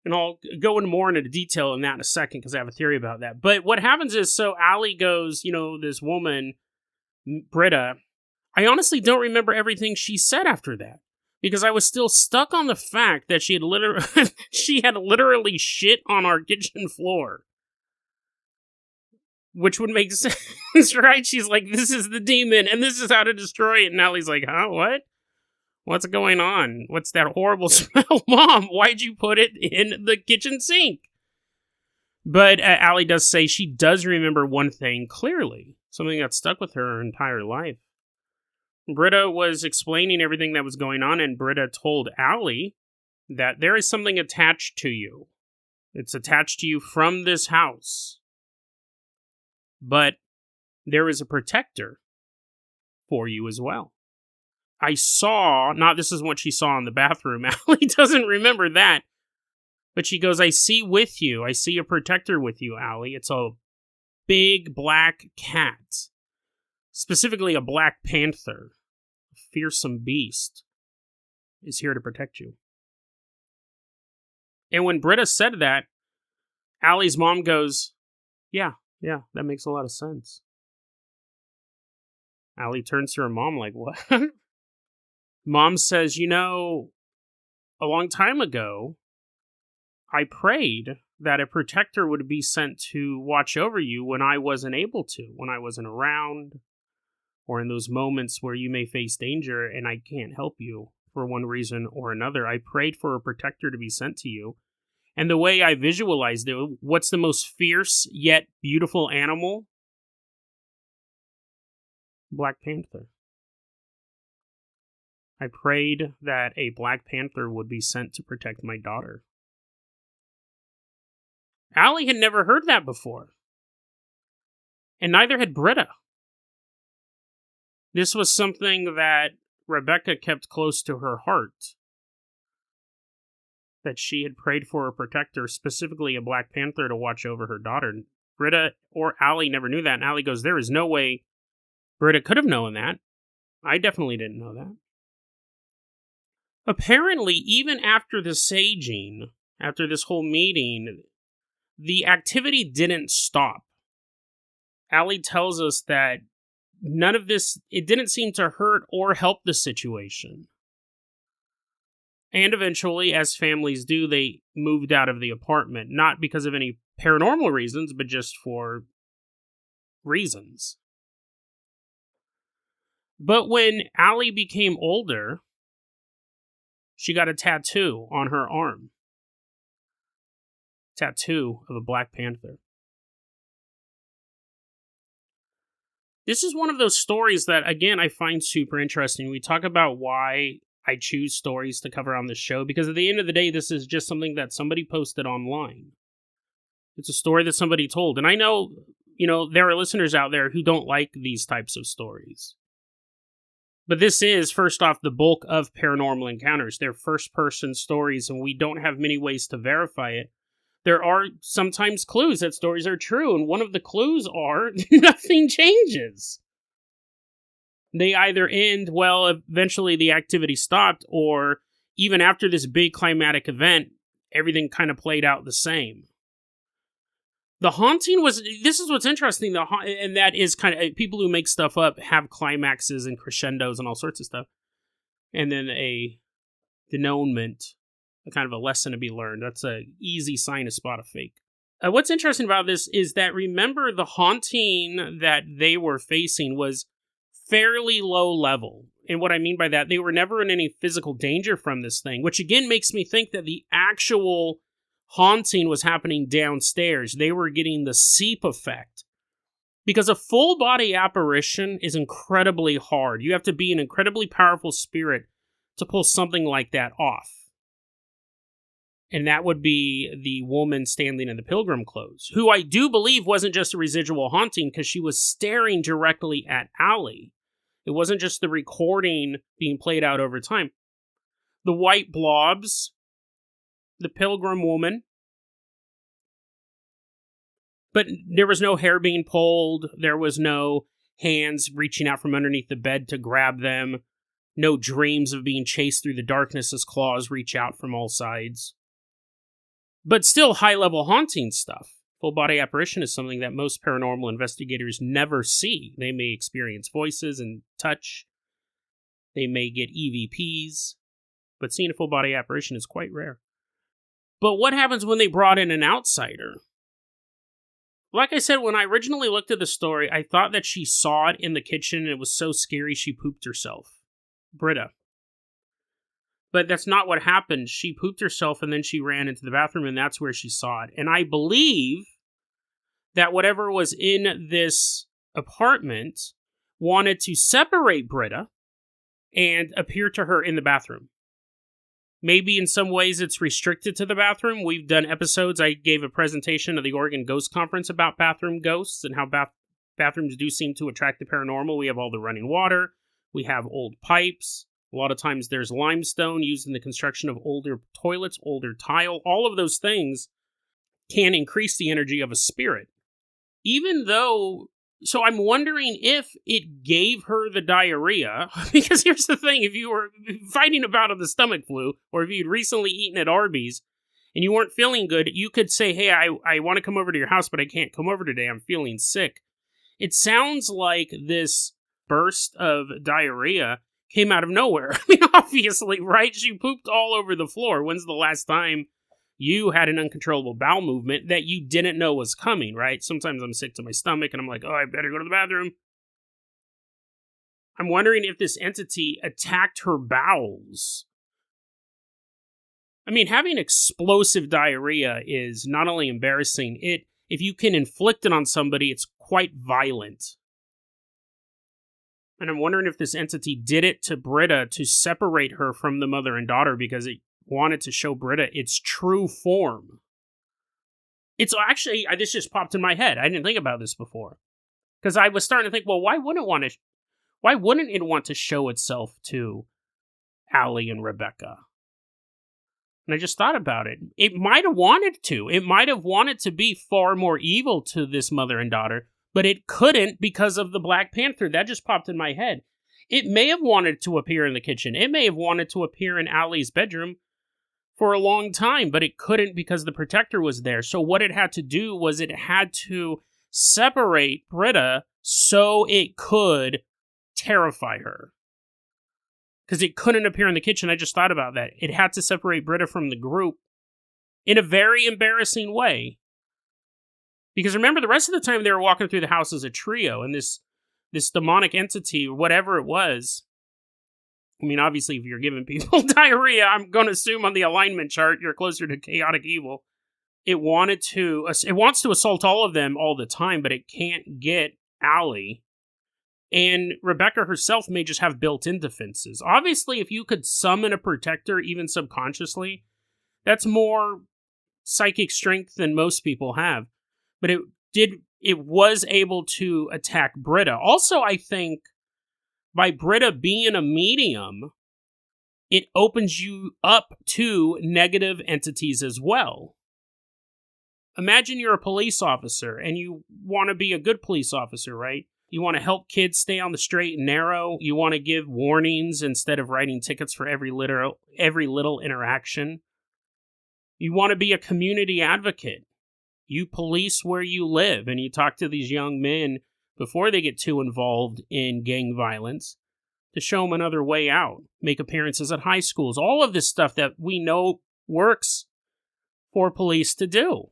And I'll go into more into detail in that in a second, because I have a theory about that. But what happens is, so Allie goes, this woman, Britta, I honestly don't remember everything she said after that, because I was still stuck on the fact that she had literally shit on our kitchen floor. Which would make sense, right? She's like, this is the demon, and this is how to destroy it. And Allie's like, huh, what? What's going on? What's that horrible smell? Mom, why'd you put it in the kitchen sink? But Allie does say she does remember one thing clearly, something that stuck with her entire life. Britta was explaining everything that was going on, and Britta told Allie that there is something attached to you. It's attached to you from this house. But there is a protector for you as well. I saw, this is what she saw in the bathroom. Allie doesn't remember that. But she goes, I see with you. I see a protector with you, Allie. It's a big black cat. Specifically a black panther. A fearsome beast is here to protect you. And when Britta said that, Allie's mom goes, yeah, that makes a lot of sense. Allie turns to her mom like, what? Mom says, a long time ago, I prayed that a protector would be sent to watch over you when I wasn't able to, when I wasn't around, or in those moments where you may face danger and I can't help you for one reason or another. I prayed for a protector to be sent to you. And the way I visualized it, what's the most fierce yet beautiful animal? Black Panther. I prayed that a Black Panther would be sent to protect my daughter. Allie had never heard that before. And neither had Britta. This was something that Rebecca kept close to her heart. That she had prayed for a protector, specifically a Black Panther, to watch over her daughter. Britta or Allie never knew that, and Allie goes, there is no way Britta could have known that. I definitely didn't know that. Apparently, even after the saging, after this whole meeting, the activity didn't stop. Allie tells us that none of this, it didn't seem to hurt or help the situation. And eventually, as families do, they moved out of the apartment, not because of any paranormal reasons, but just for reasons. But when Allie became older, she got a tattoo on her arm. Tattoo of a Black Panther. This is one of those stories that, again, I find super interesting. We talk about why I choose stories to cover on this show, because at the end of the day, this is just something that somebody posted online. It's a story that somebody told. And I know, there are listeners out there who don't like these types of stories. But this is, first off, the bulk of paranormal encounters. They're first-person stories, and we don't have many ways to verify it. There are sometimes clues that stories are true, and one of the clues are nothing changes. They either end, well, eventually the activity stopped, or even after this big climatic event, everything kind of played out the same. The haunting was, this is what's interesting, and that is kind of, people who make stuff up have climaxes and crescendos and all sorts of stuff. And then a denouement, a kind of a lesson to be learned. That's an easy sign to spot a fake. What's interesting about this is that, remember, the haunting that they were facing was fairly low level. And what I mean by that, they were never in any physical danger from this thing, which again makes me think that the actual haunting was happening downstairs. They were getting the seep effect. Because a full body apparition is incredibly hard. You have to be an incredibly powerful spirit to pull something like that off. And that would be the woman standing in the pilgrim clothes, who I do believe wasn't just a residual haunting, because she was staring directly at Allie. It wasn't just the recording being played out over time. The white blobs, the pilgrim woman, but there was no hair being pulled, there was no hands reaching out from underneath the bed to grab them, no dreams of being chased through the darkness as claws reach out from all sides. But still high-level haunting stuff. Full-body apparition is something that most paranormal investigators never see. They may experience voices and touch. They may get EVPs. But seeing a full-body apparition is quite rare. But what happens when they brought in an outsider? Like I said, when I originally looked at the story, I thought that she saw it in the kitchen and it was so scary she pooped herself. Britta. But that's not what happened. She pooped herself and then she ran into the bathroom, and that's where she saw it. And I believe that whatever was in this apartment wanted to separate Britta and appear to her in the bathroom. Maybe in some ways it's restricted to the bathroom. We've done episodes. I gave a presentation at the Oregon Ghost Conference about bathroom ghosts and how bathrooms do seem to attract the paranormal. We have all the running water. We have old pipes. A lot of times there's limestone used in the construction of older toilets, older tile. All of those things can increase the energy of a spirit. Even though, so I'm wondering if it gave her the diarrhea, because here's the thing, if you were fighting about the stomach flu, or if you'd recently eaten at Arby's, and you weren't feeling good, you could say, hey, I want to come over to your house, but I can't come over today, I'm feeling sick. It sounds like this burst of diarrhea came out of nowhere. I mean, obviously, right? She pooped all over the floor. When's the last time you had an uncontrollable bowel movement that you didn't know was coming, right? Sometimes I'm sick to my stomach and I'm like, oh, I better go to the bathroom. I'm wondering if this entity attacked her bowels. I mean, having explosive diarrhea is not only embarrassing, if you can inflict it on somebody, it's quite violent. And I'm wondering if this entity did it to Britta to separate her from the mother and daughter because it wanted to show Britta its true form. It's actually, this just popped in my head. I didn't think about this before. Because I was starting to think, well, why wouldn't it want to show itself to Allie and Rebecca? And I just thought about it. It might have wanted to. It might have wanted to be far more evil to this mother and daughter, but it couldn't because of the Black Panther. That just popped in my head. It may have wanted to appear in the kitchen. It may have wanted to appear in Allie's bedroom for a long time, but it couldn't because the protector was there. So what it had to do was it had to separate Britta so it could terrify her. Because it couldn't appear in the kitchen. I just thought about that. It had to separate Britta from the group in a very embarrassing way. Because remember, the rest of the time they were walking through the house as a trio, and this demonic entity, or whatever it was, I mean, obviously, if you're giving people diarrhea, I'm going to assume on the alignment chart you're closer to chaotic evil. It wants to assault all of them all the time, but it can't get Allie. And Rebecca herself may just have built-in defenses. Obviously, if you could summon a protector, even subconsciously, that's more psychic strength than most people have. But it was able to attack Britta. Also, I think, by Britta being a medium, it opens you up to negative entities as well. Imagine you're a police officer, and you want to be a good police officer, right? You want to help kids stay on the straight and narrow. You want to give warnings instead of writing tickets for every little interaction. You want to be a community advocate. You police where you live, and you talk to these young men before they get too involved in gang violence to show them another way out. Make appearances at high schools. All of this stuff that we know works for police to do.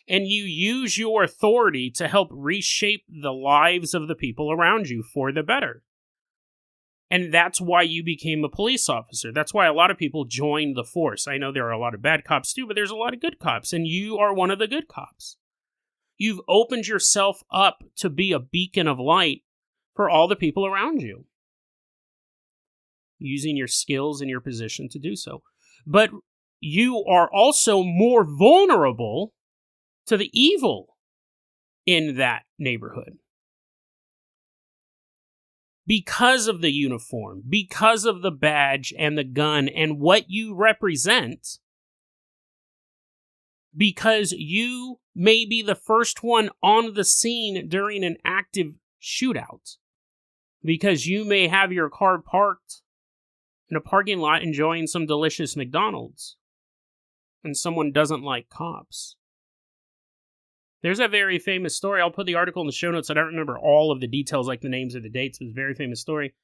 And you use your authority to help reshape the lives of the people around you for the better. And that's why you became a police officer. That's why a lot of people join the force. I know there are a lot of bad cops too, but there's a lot of good cops, and you are one of the good cops. You've opened yourself up to be a beacon of light for all the people around you, using your skills and your position to do so. But you are also more vulnerable to the evil in that neighborhood. Because of the uniform, because of the badge and the gun and what you represent, because you may be the first one on the scene during an active shootout, because you may have your car parked in a parking lot enjoying some delicious McDonald's, and someone doesn't like cops. There's a very famous story. I'll put the article in the show notes. I don't remember all of the details, like the names or the dates. It was a very famous story.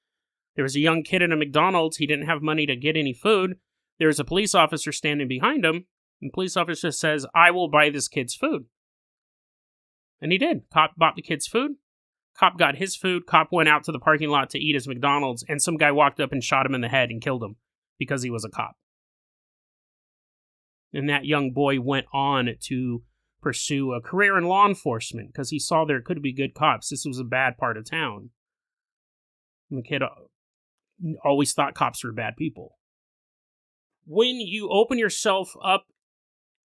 There was a young kid in a McDonald's. He didn't have money to get any food. There was a police officer standing behind him. And the police officer says, "I will buy this kid's food." And he did. Cop bought the kid's food. Cop got his food. Cop went out to the parking lot to eat his McDonald's. And some guy walked up and shot him in the head and killed him because he was a cop. And that young boy went on to pursue a career in law enforcement because he saw there could be good cops. This was a bad part of town. And the kid always thought cops were bad people. When you open yourself up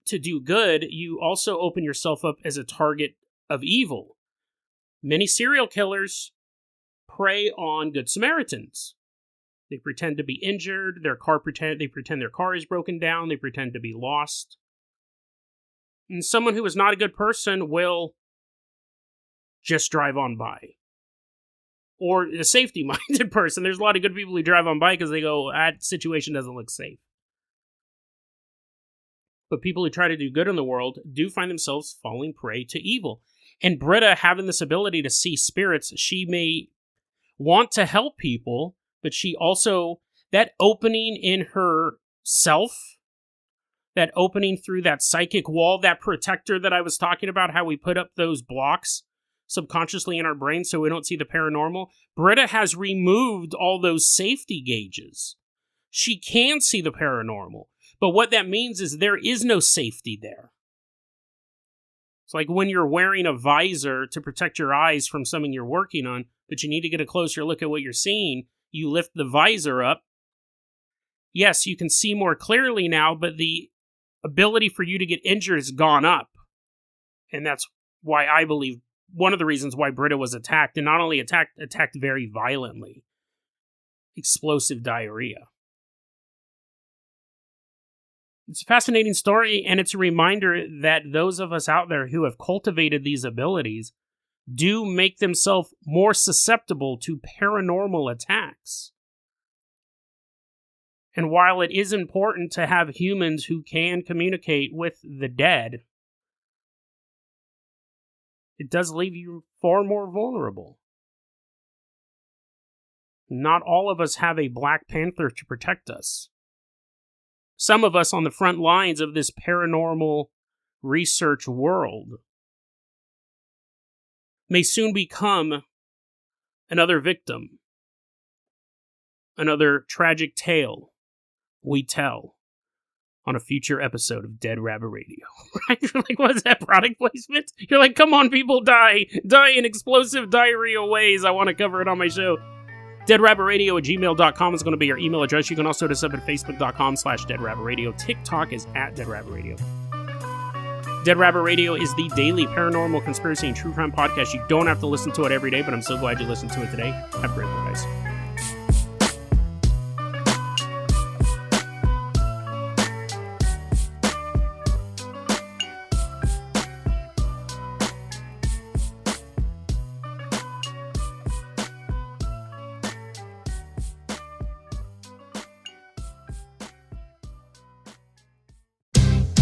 to do good, you also open yourself up as a target of evil. Many serial killers prey on Good Samaritans. They pretend to be injured, they pretend their car is broken down, they pretend to be lost. And someone who is not a good person will just drive on by. Or a safety-minded person. There's a lot of good people who drive on by because they go, that situation doesn't look safe. But people who try to do good in the world do find themselves falling prey to evil. And Britta, having this ability to see spirits, she may want to help people, but she also, that opening in herself, that opening through that psychic wall, that protector that I was talking about, how we put up those blocks subconsciously in our brain so we don't see the paranormal, Britta has removed all those safety gauges. She can see the paranormal, but what that means is there is no safety there. It's like when you're wearing a visor to protect your eyes from something you're working on, but you need to get a closer look at what you're seeing. You lift the visor up. Yes, you can see more clearly now, but the ability for you to get injured has gone up. And that's why I believe one of the reasons why Britta was attacked, and not only attacked very violently. Explosive diarrhea. It's a fascinating story, and it's a reminder that those of us out there who have cultivated these abilities do make themselves more susceptible to paranormal attacks. And while it is important to have humans who can communicate with the dead, it does leave you far more vulnerable. Not all of us have a Black Panther to protect us. Some of us on the front lines of this paranormal research world may soon become another victim, another tragic tale we tell on a future episode of Dead Rabbit Radio. Right? You're like, what is that, product placement? You're like, come on, people, die in explosive diarrhea ways. I want to cover it on my show. DeadRabbitRadio@gmail.com is going to be your email address. You can also hit us up at Facebook.com/DeadRabbitRadio. TikTok is @DeadRabbitRadio. Dead Rabbit Radio is the daily paranormal, conspiracy, and true crime podcast. You don't have to listen to it every day, but I'm so glad you listened to it today. Have a great one, guys.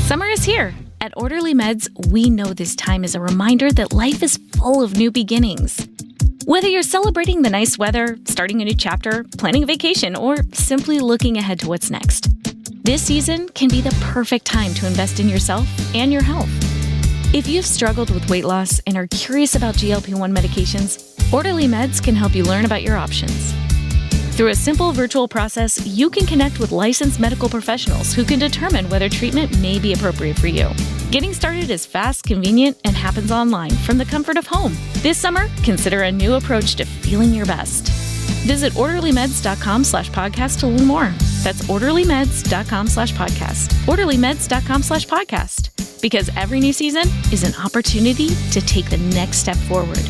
Summer is here. At Orderly Meds, we know this time is a reminder that life is full of new beginnings. Whether you're celebrating the nice weather, starting a new chapter, planning a vacation, or simply looking ahead to what's next, this season can be the perfect time to invest in yourself and your health. If you've struggled with weight loss and are curious about GLP-1 medications, Orderly Meds can help you learn about your options. Through a simple virtual process, you can connect with licensed medical professionals who can determine whether treatment may be appropriate for you. Getting started is fast, convenient, and happens online from the comfort of home. This summer, consider a new approach to feeling your best. Visit orderlymeds.com/podcast to learn more. That's orderlymeds.com/podcast. orderlymeds.com/podcast. Because every new season is an opportunity to take the next step forward.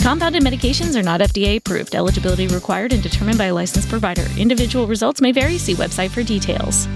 Compounded medications are not FDA approved. Eligibility required and determined by a licensed provider. Individual results may vary. See website for details.